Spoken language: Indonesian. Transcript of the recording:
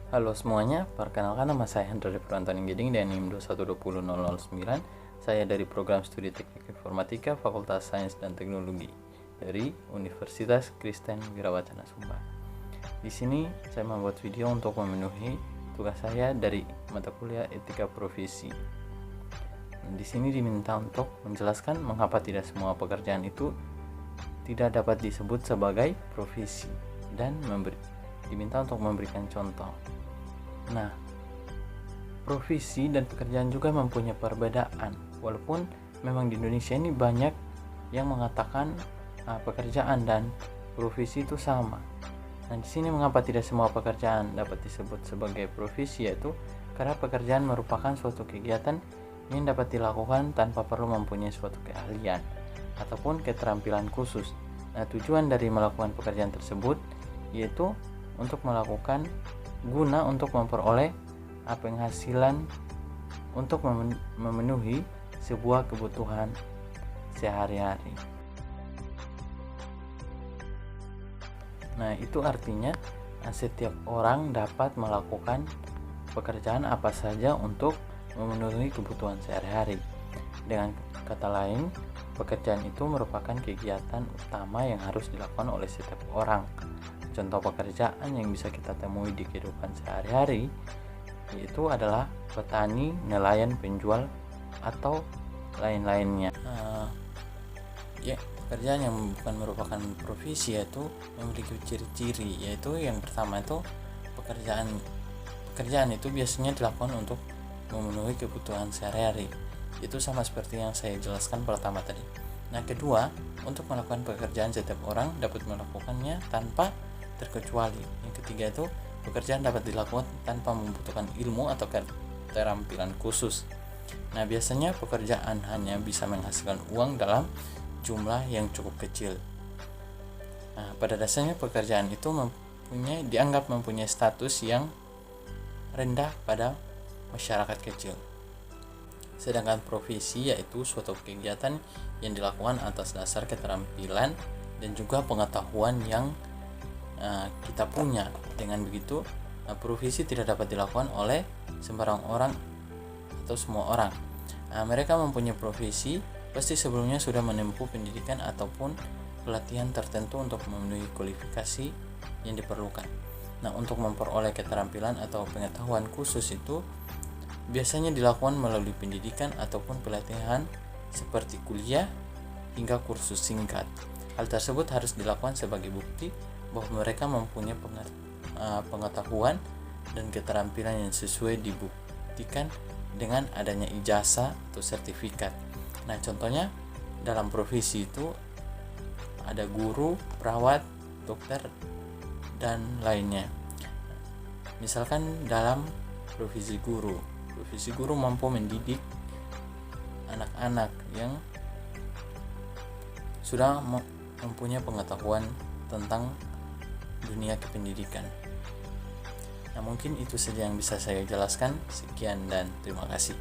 Halo semuanya, perkenalkan nama saya Hendra Purantani Gidding dan NIM 2120009. Saya dari program studi Teknik Informatika Fakultas Sains dan Teknologi dari Universitas Kristen Wirabacana Sumbar. Di sini saya membuat video untuk memenuhi tugas saya dari mata kuliah Etika Profesi. Di sini diminta untuk menjelaskan mengapa tidak semua pekerjaan itu tidak dapat disebut sebagai profesi dan diminta untuk memberikan contoh. Nah, profesi dan pekerjaan juga mempunyai perbedaan. Walaupun memang di Indonesia ini banyak yang mengatakan pekerjaan dan profesi itu sama. Nah, di sini mengapa tidak semua pekerjaan dapat disebut sebagai profesi, yaitu karena pekerjaan merupakan suatu kegiatan yang dapat dilakukan tanpa perlu mempunyai suatu keahlian ataupun keterampilan khusus. Nah, tujuan dari melakukan pekerjaan tersebut yaitu untuk melakukan guna untuk memperoleh penghasilan untuk memenuhi sebuah kebutuhan sehari-hari. Nah, itu artinya setiap orang dapat melakukan pekerjaan apa saja untuk memenuhi kebutuhan sehari-hari. Dengan kata lain, pekerjaan itu merupakan kegiatan utama yang harus dilakukan oleh setiap orang. Contoh pekerjaan yang bisa kita temui di kehidupan sehari-hari yaitu adalah petani, nelayan, penjual, atau lain-lainnya. Pekerjaan yang bukan merupakan profesi yaitu memiliki ciri-ciri, yaitu yang pertama itu pekerjaan itu biasanya dilakukan untuk memenuhi kebutuhan sehari-hari. Itu sama seperti yang saya jelaskan pertama tadi. Nah, kedua, untuk melakukan pekerjaan setiap orang dapat melakukannya tanpa terkecuali. Yang ketiga itu pekerjaan dapat dilakukan tanpa membutuhkan ilmu atau keterampilan khusus. Nah, biasanya pekerjaan hanya bisa menghasilkan uang dalam jumlah yang cukup kecil. Nah, pada dasarnya pekerjaan itu dianggap mempunyai status yang rendah pada masyarakat kecil. Sedangkan profesi yaitu suatu kegiatan yang dilakukan atas dasar keterampilan dan juga pengetahuan yang kita punya. Dengan begitu, profesi tidak dapat dilakukan oleh sembarang orang atau semua orang. Mereka mempunyai profesi pasti sebelumnya sudah menempuh pendidikan ataupun pelatihan tertentu untuk memenuhi kualifikasi yang diperlukan. Nah, untuk memperoleh keterampilan atau pengetahuan khusus itu biasanya dilakukan melalui pendidikan ataupun pelatihan seperti kuliah hingga kursus singkat. Hal tersebut harus dilakukan sebagai bukti bahwa mereka mempunyai pengetahuan dan keterampilan yang sesuai dibuktikan dengan adanya ijazah atau sertifikat. Nah, contohnya dalam profesi itu ada guru, perawat, dokter, dan lainnya. Misalkan dalam profesi guru mampu mendidik anak-anak yang sudah mempunyai pengetahuan tentang dunia kependidikan. Nah, mungkin itu saja yang bisa saya jelaskan. Sekian dan terima kasih.